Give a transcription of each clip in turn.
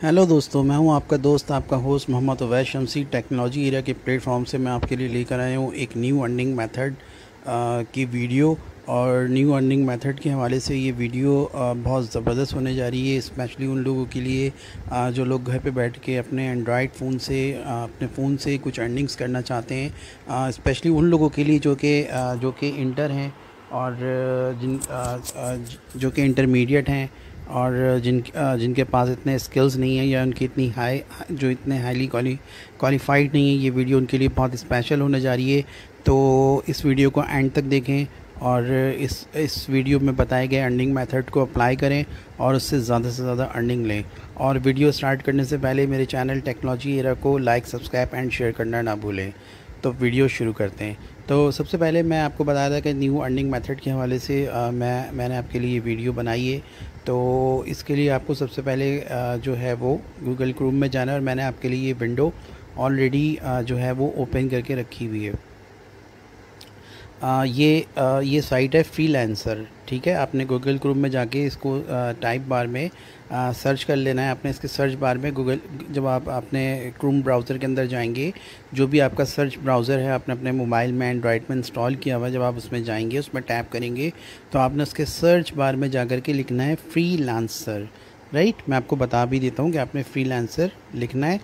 Hello दोस्तों, मैं हूं आपका दोस्त, आपका होस्ट मोहम्मद उवैस शमसी। टेक्नोलॉजी एरिया के प्लेटफॉर्म से मैं आपके लिए लेकर आया हूं एक न्यू अर्निंग मेथड की वीडियो। और न्यू अर्निंग मेथड के हवाले से ये वीडियो बहुत ज़बरदस्त होने जा रही है, स्पेशली उन लोगों के लिए जो लोग घर पे बैठ के अपने एंड्रॉयड फ़ोन से अपने फ़ोन से कुछ अर्निंग्स करना चाहते हैं। स्पेशली उन लोगों के लिए जो कि इंटर हैं और जो कि इंटरमीडिएट हैं और जिनके पास इतने स्किल्स नहीं है या उनकी इतने हाईली क्वालिफाइड नहीं है। ये वीडियो उनके लिए बहुत स्पेशल होने जा रही है, तो इस वीडियो को एंड तक देखें और इस वीडियो में बताए गए अर्निंग मेथड को अप्लाई करें और उससे ज़्यादा से ज़्यादा अर्निंग लें। और वीडियो स्टार्ट करने से पहले मेरे चैनल टेक्नोलॉजी एरा को लाइक, सब्सक्राइब एंड शेयर करना ना भूलें। तो वीडियो शुरू करते हैं। तो सबसे पहले मैं आपको बताया था कि न्यू अर्निंग मेथड के हवाले से मैंने आपके लिए ये वीडियो बनाई है। तो इसके लिए आपको सबसे पहले जो है वो गूगल क्रोम में जाना है और मैंने आपके लिए ये विंडो ऑलरेडी जो है वो ओपन करके रखी हुई है। ये साइट है फ्रीलांसर, ठीक है। आपने गूगल क्रोम में जाके इसको टाइप बार में सर्च कर लेना है। आपने इसके सर्च बार में जब आप अपने क्रोम ब्राउज़र के अंदर जाएंगे, जो भी आपका सर्च ब्राउज़र है आपने अपने मोबाइल में एंड्रॉयड में इंस्टॉल किया हुआ, जब आप उसमें जाएंगे, उसमें टैप करेंगे तो आपने उसके सर्च बार में जा कर के लिखना है फ्रीलांसर। राइट, मैं आपको बता भी देता हूँ कि आपने फ्रीलांसर लिखना है,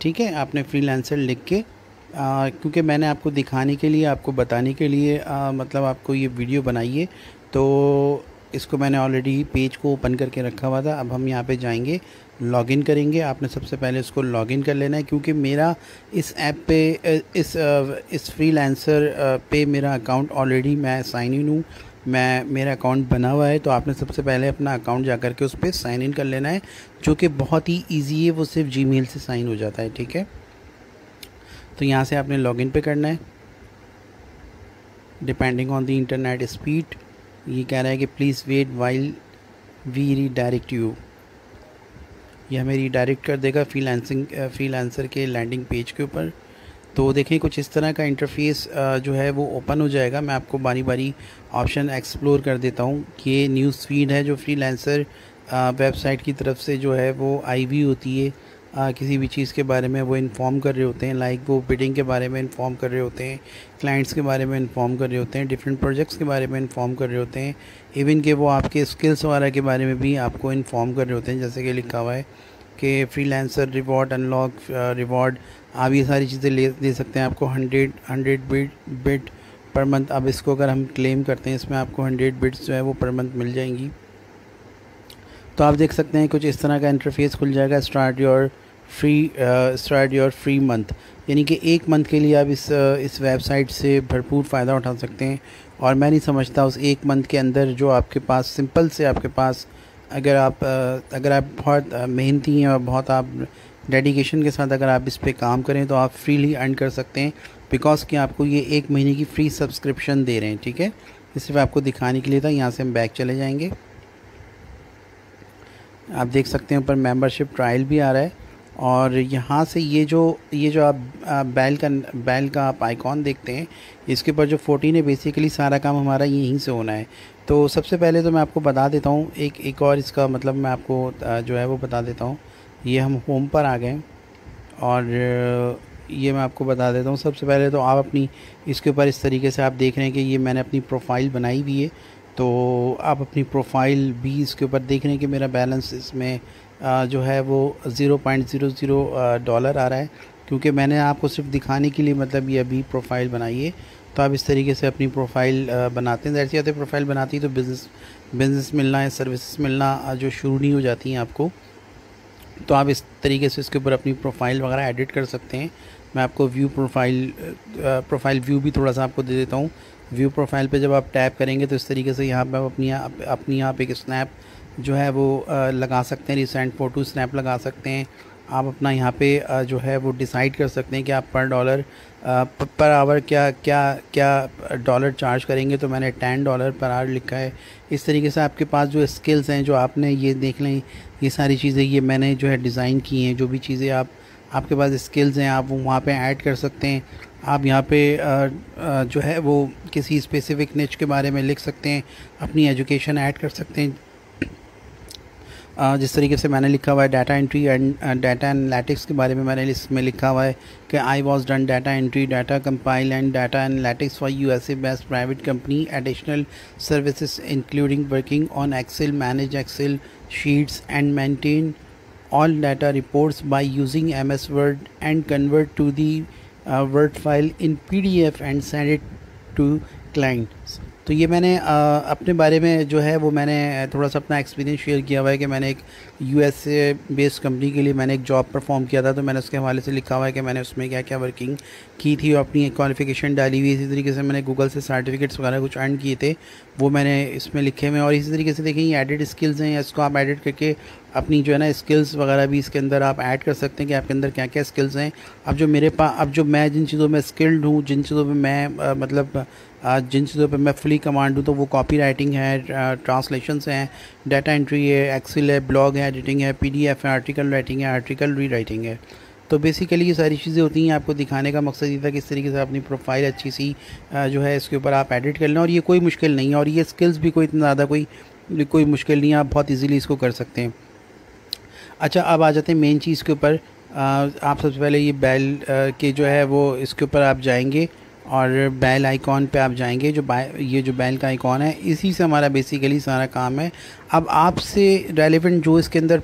ठीक है। आपने फ्रीलांसर लिख के क्योंकि मैंने आपको दिखाने के लिए, आपको बताने के लिए मतलब आपको ये वीडियो बनाई है, तो इसको मैंने ऑलरेडी पेज को ओपन करके रखा हुआ था। अब हम यहाँ पे जाएंगे, लॉगिन करेंगे। आपने सबसे पहले इसको लॉगिन कर लेना है, क्योंकि मेरा इस ऐप पे इस फ्रीलांसर पे मेरा अकाउंट ऑलरेडी, मैं साइन इन हूँ, मेरा अकाउंट बना हुआ है। तो आपने सबसे पहले अपना अकाउंट जा कर के उस पर साइन इन कर लेना है, जो कि बहुत ही ईजी है, वो सिर्फ जीमेल से साइन हो जाता है, ठीक है। तो यहाँ से आपने लॉगिन पे करना है। Depending on the internet speed, ये कह रहा है कि please wait while we redirect you. ये हमें रीडायरेक्ट कर देगा फ्रीलांसर के लैंडिंग पेज के ऊपर। तो देखें, कुछ इस तरह का इंटरफेस जो है वो ओपन हो जाएगा। मैं आपको बारी बारी ऑप्शन एक्सप्लोर कर देता हूँ। ये न्यूज़ फीड है जो फ्रीलांसर वेबसाइट की तरफ से जो है वो आई हुई होती है। किसी भी चीज़ के बारे में वो इन्फॉर्म कर रहे होते हैं, लाइक वो बिडिंग के बारे में इन्फॉर्म कर रहे होते हैं, क्लाइंट्स के बारे में इन्फॉर्म कर रहे होते हैं, डिफरेंट प्रोजेक्ट्स के बारे में इन्फॉर्म कर रहे होते हैं, इवन कि वो आपके स्किल्स वगैरह के बारे में भी आपको इन्फॉर्म कर रहे होते हैं। जैसे कि लिखा हुआ है कि फ्रीलांसर रिवॉर्ड अनलॉक रिवॉर्ड, आप ये सारी चीज़ें ले सकते हैं। आपको 100 बिट पर मंथ, अब इसको अगर हम क्लेम करते हैं, इसमें आपको 100 बिट्स जो है वो पर मंथ मिल जाएंगी। तो आप देख सकते हैं कुछ इस तरह का इंटरफेस खुल जाएगा। स्टार्ट योर फ्री मंथ, यानी कि एक मंथ के लिए आप इस वेबसाइट से भरपूर फ़ायदा उठा सकते हैं। और मैं नहीं समझता उस एक मंथ के अंदर जो आपके पास सिंपल से आपके पास, अगर आप बहुत मेहनती हैं और बहुत आप डेडिकेशन के साथ अगर आप इस पे काम करें, तो आप फ्रीली अर्न कर सकते हैं, बिकॉज़ कि आपको ये एक महीने की फ्री सब्सक्रिप्शन दे रहे हैं, ठीक है। ये सिर्फ आपको दिखाने के लिए था। यहाँ से हम बैक चले जाएंगे। आप देख सकते हैं ऊपर मेंबरशिप ट्रायल भी आ रहा है। और यहाँ से ये जो आप बैल का आप आइकॉन देखते हैं, इसके ऊपर जो 14 है, बेसिकली सारा काम हमारा यहीं से होना है। तो सबसे पहले तो मैं आपको बता देता हूँ एक और इसका मतलब मैं आपको जो है वो बता देता हूँ। ये हम होम पर आ गए और ये मैं आपको बता देता हूँ। सबसे पहले तो आप अपनी इसके ऊपर इस तरीके से आप देख रहे हैं कि ये मैंने अपनी प्रोफाइल बनाई हुई है। तो आप अपनी प्रोफाइल भी इसके ऊपर देख रहे हैं कि मेरा बैलेंस इसमें जो है वो 0.00 डॉलर आ रहा है, क्योंकि मैंने आपको सिर्फ दिखाने के लिए मतलब ये अभी प्रोफाइल बनाई है। तो आप इस तरीके से अपनी प्रोफाइल बनाते हैं। जैसे आते प्रोफाइल बनाती है तो बिज़नेस मिलना है, सर्विसेज मिलना जो शुरू नहीं हो जाती हैं आपको। तो आप इस तरीके से इसके ऊपर अपनी प्रोफाइल वगैरह एडिट कर सकते हैं। मैं आपको प्रोफाइल व्यू भी थोड़ा सा आपको दे देता हूँ। व्यू प्रोफाइल पे जब आप टैप करेंगे तो इस तरीके से यहाँ पे आप अपनी आप एक स्नैप जो है वो लगा सकते हैं, रिसेंट फ़ोटो स्नैप लगा सकते हैं। आप अपना यहाँ पे जो है वो डिसाइड कर सकते हैं कि आप पर आवर क्या डॉलर चार्ज करेंगे। तो मैंने $10 पर आवर लिखा है। इस तरीके से आपके पास जो स्किल्स हैं, जो आपने ये देख लें, ये सारी चीज़ें ये मैंने जो है डिज़ाइन की हैं। जो भी चीज़ें आपके पास स्किल्स हैं, आप वो वहाँ पे ऐड कर सकते हैं। आप यहाँ पे जो है वो किसी स्पेसिफिक निच के बारे में लिख सकते हैं, अपनी एजुकेशन ऐड कर सकते हैं। जिस तरीके से मैंने लिखा हुआ है data entry and data analytics के बारे में मैंने इसमें लिखा हुआ है कि I was done data entry, data compile and data analytics for USA based private company, additional services including working on Excel, manage Excel sheets and maintain all data reports by using MS Word and convert to the Word file in PDF and send it to clients। तो ये मैंने अपने बारे में जो है वो मैंने थोड़ा सा अपना एक्सपीरियंस शेयर किया हुआ है कि मैंने एक यूएसए बेस्ड कंपनी के लिए मैंने एक जॉब परफॉर्म किया था, तो मैंने उसके हवाले से लिखा हुआ है कि मैंने उसमें क्या क्या वर्किंग की थी और अपनी एक क्वालिफिकेशन डाली हुई। इसी तरीके से मैंने गूगल से सर्टिफिकेट्स वगैरह कुछ अर्न किए थे, वो मैंने इसमें लिखे हुए। और इसी तरीके से देखें ये एडिट स्किल्स हैं, इसको आप एडिट करके अपनी जो है ना स्किल्स वगैरह भी इसके अंदर आप ऐड कर सकते हैं कि आपके अंदर क्या क्या स्किल्स हैं। अब जो मैं जिन चीज़ों में स्किल्ड हूँ, जिन चीज़ों में मैं जिन चीज़ों पे मैं फुली कमांड हूँ, तो वो कॉपी राइटिंग है, ट्रांसलेशंस हैं, डाटा एंट्री है, एक्सेल है, ब्लॉग है, एडिटिंग है, पीडीएफ है, आर्टिकल राइटिंग है, आर्टिकल री राइटिंग है। तो बेसिकली ये सारी चीज़ें होती हैं। आपको दिखाने का मकसद ये था कि इस तरीके से अपनी प्रोफाइल अच्छी सी जो है इसके ऊपर आप एडिट कर लें, और ये कोई मुश्किल नहीं है, और ये स्किल्स भी कोई इतना ज़्यादा कोई मुश्किल नहीं है, आप बहुत ईजीली इसको कर सकते हैं। अच्छा, अब आ जाते हैं मेन चीज़ के ऊपर। आप सबसे पहले ये बेल के जो है वो इसके ऊपर आप जाएंगे और बेल आइकॉन पे आप जाएंगे। ये जो बेल का आइकॉन है, इसी से हमारा बेसिकली सारा काम है। अब आपसे रेलेवेंट जो इसके अंदर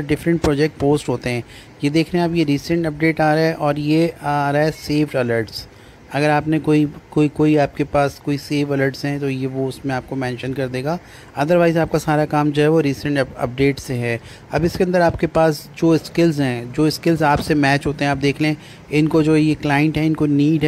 डिफरेंट प्रोजेक्ट पोस्ट होते हैं, ये देख रहे हैं आप, ये रिसेंट अपडेट आ रहा है और ये आ रहा है सेव्ड अलर्ट्स। अगर आपने कोई आपके पास कोई सेव अलर्ट्स हैं तो ये वो उसमें आपको मेंशन कर देगा, अदरवाइज़ आपका सारा काम जो है वो रिसेंट अपडेट से है। अब इसके अंदर आपके पास जो स्किल्स आपसे मैच होते हैं, आप देख लें इनको, जो ये क्लाइंट है इनको need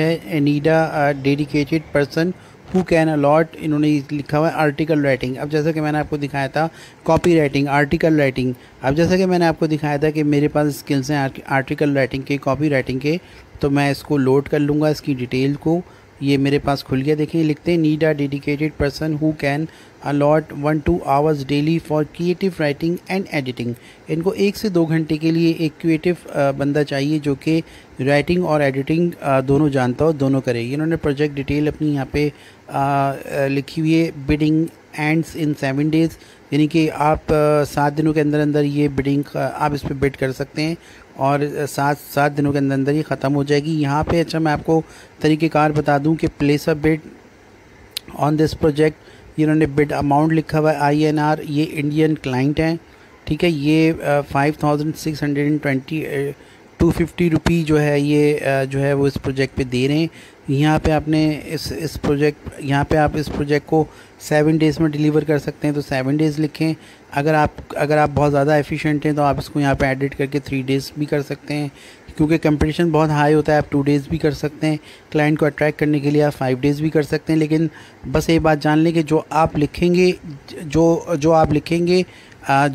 a dedicated person who can allot, इन्होंने लिखा हुआ है आर्टिकल राइटिंग। अब जैसा कि मैंने आपको दिखाया था कॉपी राइटिंग, आर्टिकल राइटिंग, अब जैसा कि मैंने आपको दिखाया था कि मेरे पास स्किल्स हैं आर्टिकल राइटिंग के, कॉपी राइटिंग के, तो मैं इसको लोड कर लूँगा इसकी डिटेल को। ये मेरे पास खुल गया, देखिए लिखते हैं need a dedicated person who can allot 1-2 hours daily for creative writing and editing. इनको 1 से 2 घंटे के लिए एक क्रिएटिव बंदा चाहिए जो कि राइटिंग और एडिटिंग दोनों जानता हो, दोनों करे। इन्होंने प्रोजेक्ट डिटेल अपनी यहाँ पे लिखी हुई है, बिडिंग एंड्स इन 7 डेज़, यानी कि आप 7 दिनों के अंदर अंदर ये बिडिंग आप इस पर बिड कर सकते हैं और 7 दिनों के अंदर अंदर ये ख़त्म हो जाएगी। यहाँ पे अच्छा मैं आपको तरीक़ेकार बता दूँ कि place a bid on this project, इन्होंने बिड अमाउंट लिखा हुआ है INR, ये इंडियन क्लाइंट हैं, ठीक है। ये 5,620 रुपी जो है ये जो है वो इस प्रोजेक्ट पे दे रहे हैं। यहाँ पे आपने इस प्रोजेक्ट को 7 डेज़ में डिलीवर कर सकते हैं, तो 7 डेज़ लिखें। अगर आप बहुत ज़्यादा एफिशिएंट हैं तो आप इसको यहाँ पे एडिट करके 3 डेज़ भी कर सकते हैं, क्योंकि कंपटीशन बहुत हाई होता है। आप 2 डेज़ भी कर सकते हैं, क्लाइंट को अट्रैक्ट करने के लिए आप 5 डेज़ भी कर सकते हैं। लेकिन बस एक बात जान लें कि जो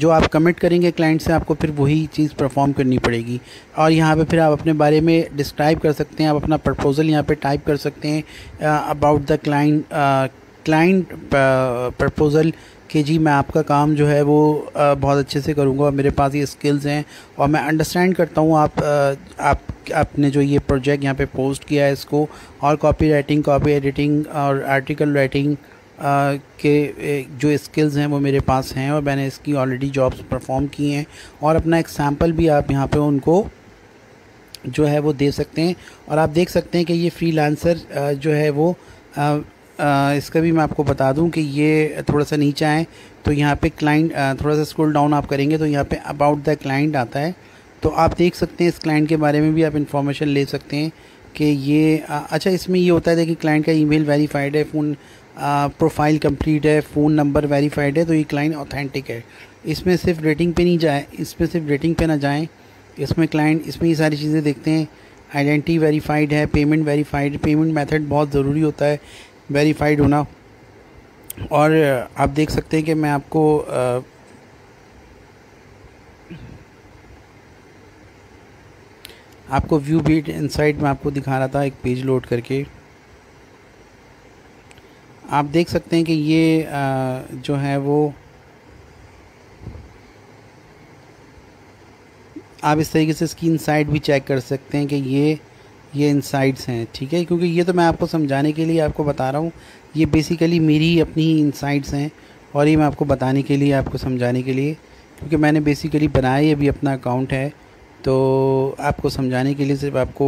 आप कमिट करेंगे क्लाइंट से, आपको फिर वही चीज़ परफॉर्म करनी पड़ेगी। और यहाँ पे फिर आप अपने बारे में डिस्क्राइब कर सकते हैं, आप अपना प्रपोज़ल यहाँ पे टाइप कर सकते हैं अबाउट द क्लाइंट प्रपोज़ल कि जी मैं आपका काम जो है वो बहुत अच्छे से करूँगा, मेरे पास ये स्किल्स हैं और मैं अंडरस्टैंड करता हूँ आपने जो ये प्रोजेक्ट यहाँ पे पोस्ट किया है इसको, और कॉपी राइटिंग, कॉपी एडिटिंग और आर्टिकल राइटिंग के जो स्किल्स हैं वो मेरे पास हैं और मैंने इसकी ऑलरेडी जॉब्स परफॉर्म की हैं। और अपना एक सैम्पल भी आप यहाँ पे उनको जो है वो दे सकते हैं। और आप देख सकते हैं कि ये फ्रीलांसर जो है वो इसका भी मैं आपको बता दूं कि ये थोड़ा सा नीचे आए तो यहाँ पे क्लाइंट, थोड़ा सा स्क्रॉल डाउन आप करेंगे तो यहाँ पे अबाउट द क्लाइंट आता है, तो आप देख सकते हैं इस क्लाइंट के बारे में भी आप इन्फॉर्मेशन ले सकते हैं कि ये अच्छा इसमें ये होता है कि क्लाइंट का ईमेल वेरीफाइड है, फ़ोन प्रोफाइल कंप्लीट है, फ़ोन नंबर वेरीफाइड है, तो ये क्लाइंट ऑथेंटिक है। इसमें सिर्फ रेटिंग पे नहीं जाए, ना जाएं, इसमें ये सारी चीज़ें देखते हैं। आइडेंटिटी वेरीफाइड है, पेमेंट वेरीफाइड, पेमेंट मेथड बहुत ज़रूरी होता है वेरीफाइड होना। और आप देख सकते हैं कि मैं आपको व्यू बीट इनसाइड में आपको दिखा रहा था एक पेज लोड करके। आप देख सकते हैं कि ये जो है वो आप इस तरीके से इसकी इनसाइड भी चेक कर सकते हैं कि ये इनसाइड्स हैं, ठीक है, क्योंकि ये तो मैं आपको समझाने के लिए आपको बता रहा हूँ, ये बेसिकली मेरी अपनी ही इनसाइड्स हैं और ये मैं आपको बताने के लिए, आपको समझाने के लिए, क्योंकि मैंने बेसिकली बनाया ही अभी अपना अकाउंट है, तो आपको समझाने के लिए, सिर्फ आपको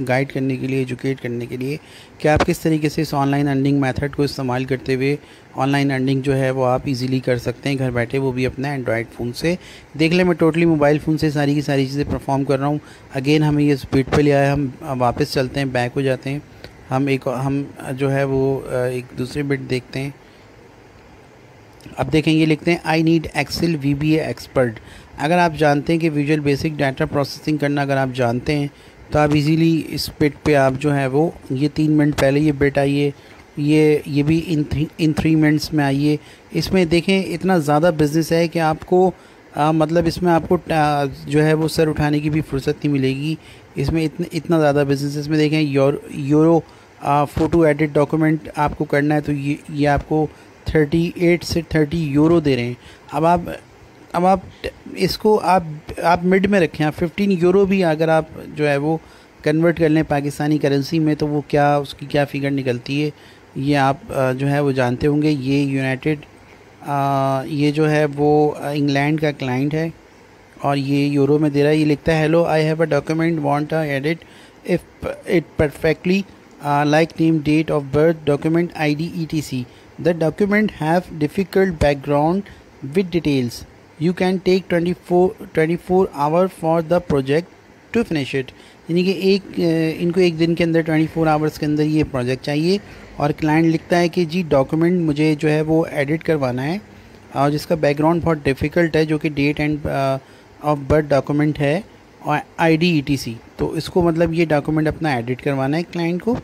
गाइड करने के लिए, एजुकेट करने के लिए कि आप किस तरीके से इस ऑनलाइन अर्निंग मेथड को इस्तेमाल करते हुए ऑनलाइन अर्निंग जो है वो आप इजीली कर सकते हैं घर बैठे, वो भी अपना एंड्रॉयड फ़ोन से। देख लें, मैं टोटली मोबाइल फ़ोन से सारी की सारी चीज़ें परफॉर्म कर रहा हूँ। अगेन हमें ये स्पीड पे ले आया, हम वापस चलते हैं, बैक हो जाते हैं, हम जो है वो एक दूसरे बिट देखते हैं। अब देखें, ये लिखते हैं I need Excel VBA expert. अगर आप जानते हैं कि विजुअल बेसिक डाटा प्रोसेसिंग करना अगर आप जानते हैं तो आप इजीली इस बिट पे आप जो है वो, ये 3 मिनट पहले ये बिट आई है, ये भी इन 3 मिनट्स में आई है। इसमें देखें इतना ज़्यादा बिजनेस है कि आपको मतलब इसमें आपको जो है वो सर उठाने की भी फुर्सत नहीं मिलेगी। इसमें इतना ज़्यादा बिजनेस। इसमें देखें यूरो फ़ोटो एडिट डॉक्यूमेंट आपको करना है तो ये आपको 38 से 30 यूरो दे रहे हैं। अब आप इसको आप मिड में रखें, आप 15 यूरो भी अगर आप जो है वो कन्वर्ट कर लें पाकिस्तानी करेंसी में तो वो क्या, उसकी क्या फ़िगर निकलती है ये आप जो है वो जानते होंगे। ये ये जो है वो इंग्लैंड का क्लाइंट है और ये यूरो में दे रहा है। ये लिखता है hello I have a document want a edit if it perfectly like name, date of birth, document ID, etc. The document have difficult background with details. You can take 24 hours for the project to finish it. यानी कि इनको एक दिन के अंदर 24 hours के अंदर ये प्रोजेक्ट चाहिए। और क्लाइंट लिखता है कि जी डॉक्यूमेंट मुझे जो है वो एडिट करवाना है और जिसका बैकग्राउंड बहुत डिफ़िकल्ट है, जो कि date and of birth document है और ID ETC। तो इसको मतलब ये डॉक्यूमेंट अपना एडिट करवाना है क्लाइंट को।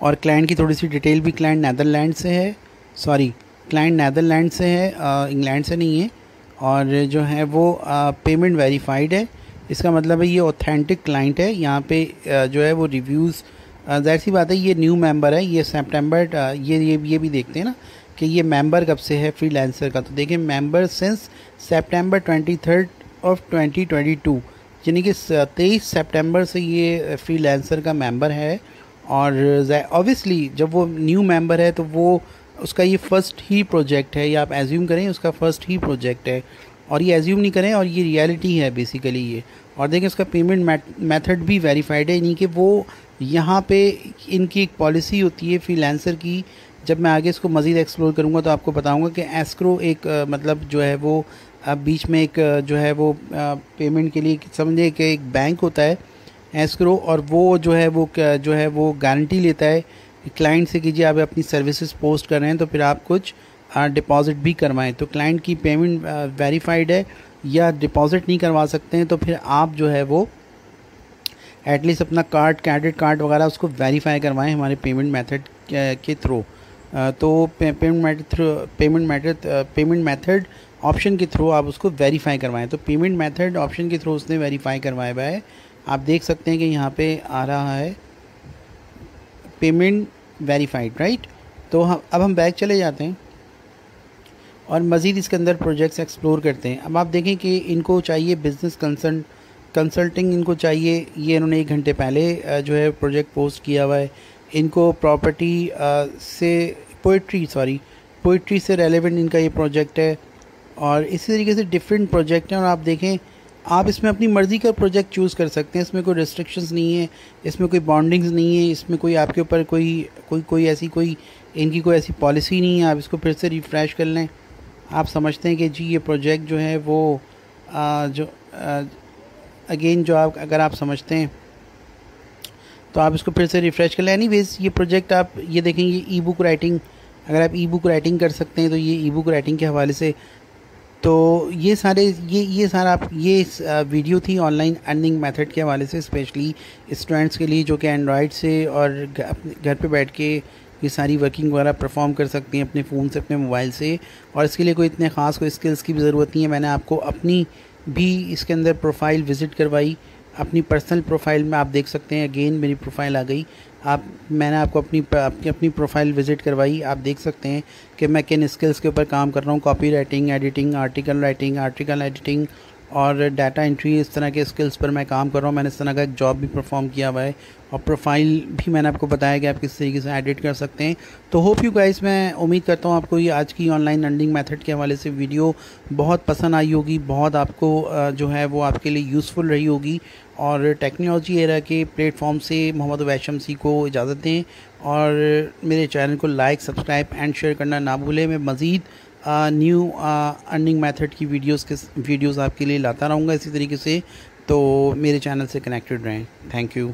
और क्लाइंट की थोड़ी सी डिटेल भी, क्लाइंट नीदरलैंड से है, क्लाइंट नीदरलैंड से है, इंग्लैंड से नहीं है। और जो है वो पेमेंट वेरीफाइड है। इसका मतलब है ये ऑथेंटिक क्लाइंट है। यहाँ पे जो है वो रिव्यूज़, ज़ाहिर सी बात है ये न्यू मेंबर है, ये सितंबर, ये भी देखते हैं ना कि ये मेंबर कब से है फ्रीलांसर का। तो देखें मेंबर सिंस सितंबर 23 ऑफ 2022, यानी कि 23 सितंबर से ये फ्रीलांसर का मेंबर है। और ऑब्वियसली जब वो न्यू मेंबर है तो वो उसका ये फ़र्स्ट ही प्रोजेक्ट है, या आप एज्यूम करें उसका फ़र्स्ट ही प्रोजेक्ट है, और ये एज्यूम नहीं करें, और ये रियलिटी है बेसिकली ये। और देखें उसका पेमेंट मेथड भी वेरीफाइड है, यानी कि वो यहाँ पे इनकी एक पॉलिसी होती है फ्रीलांसर की। जब मैं आगे इसको मज़ीद एक्सप्लोर करूँगा तो आपको बताऊँगा कि एस्क्रो एक मतलब जो है वो बीच में एक जो है वो पेमेंट के लिए समझे कि एक बैंक होता है एस्क्रो, और वो जो है वो गारंटी लेता है क्लाइंट से कि जी आप अपनी सर्विसेज पोस्ट कर रहे हैं तो फिर आप कुछ डिपॉज़िट भी करवाएं। तो क्लाइंट की पेमेंट वेरीफाइड है या डिपॉज़िट नहीं करवा सकते हैं तो फिर आप जो है वो एटलीस्ट अपना क्रेडिट कार्ड वगैरह उसको वेरीफाई करवाएं हमारे पेमेंट मेथड के थ्रू। तो पेमेंट मेथड ऑप्शन के थ्रू आप उसको वेरीफाई करवाएं। तो पेमेंट मेथड ऑप्शन के थ्रू उसने वेरीफाई करवाया हुआ है। आप देख सकते हैं कि यहाँ पे आ रहा है पेमेंट वेरीफाइड, राइट। तो अब हम बैक चले जाते हैं और मज़ीद इसके अंदर प्रोजेक्ट्स एक्सप्लोर करते हैं। अब आप देखें कि इनको चाहिए बिज़नेस कंसल्टिंग इनको चाहिए। ये इन्होंने 1 घंटे पहले जो है प्रोजेक्ट पोस्ट किया हुआ है। इनको प्रॉपर्टी से पोइट्री से रेलेवेंट इनका ये प्रोजेक्ट है। और इसी तरीके से डिफरेंट प्रोजेक्ट हैं। और आप देखें आप इसमें अपनी मर्ज़ी का प्रोजेक्ट चूज़ कर सकते हैं। इसमें कोई रिस्ट्रिक्शंस नहीं है, इसमें कोई बॉन्डिंग्स नहीं है, इसमें कोई आपके ऊपर कोई इनकी कोई ऐसी पॉलिसी नहीं है। आप इसको फिर से रिफ़्रेश कर लें, आप समझते हैं कि जी ये प्रोजेक्ट जो है वो अगेन जो आप अगर आप समझते हैं तो आप इसको फिर से रिफ़्रेश कर लें। एनीवेज़ ये प्रोजेक्ट आप ये देखें, ये ई बुक राइटिंग, अगर आप ई बुक राइटिंग कर सकते हैं तो ये ई बुक राइटिंग के हवाले से तो ये सारा आप ये वीडियो थी ऑनलाइन अर्निंग मेथड के हवाले से, स्पेशली स्टूडेंट्स के लिए जो कि एंड्रॉयड से और घर पे बैठ के ये सारी वर्किंग वगैरह परफॉर्म कर सकती हैं अपने फ़ोन से, अपने मोबाइल से। और इसके लिए कोई इतने ख़ास कोई स्किल्स की भी ज़रूरत नहीं है। मैंने आपको अपनी भी इसके अंदर प्रोफाइल विज़िट करवाई, अपनी पर्सनल प्रोफाइल में आप देख सकते हैं। अगेन मेरी प्रोफाइल आ गई। मैंने आपको अपनी प्रोफाइल विज़िट करवाई। आप देख सकते हैं कि मैं किन स्किल्स के ऊपर काम कर रहा हूँ। Copy writing, editing, article writing, article editing, और डाटा एंट्री इस तरह के स्किल्स पर मैं काम कर रहा हूँ। मैंने इस तरह का एक जॉब भी परफॉर्म किया हुआ है और प्रोफाइल भी मैंने आपको बताया कि आप किस तरीके से एडिट कर सकते हैं। तो होप यू गाइस, मैं उम्मीद करता हूँ आपको ये आज की ऑनलाइन अर्निंग मेथड के हवाले से वीडियो बहुत पसंद आई होगी, बहुत आपको जो है वो आपके लिए यूज़फुल रही होगी। और टेक्नोलॉजी एरा के प्लेटफॉर्म से मोहम्मद उवैस शम्सी को इजाज़त दें और मेरे चैनल को लाइक, सब्सक्राइब एंड शेयर करना ना भूलें। मैं मज़ीद न्यू अर्निंग मेथड की वीडियोस आपके लिए लाता रहूँगा इसी तरीके से। तो मेरे चैनल से कनेक्टेड रहें। Thank you.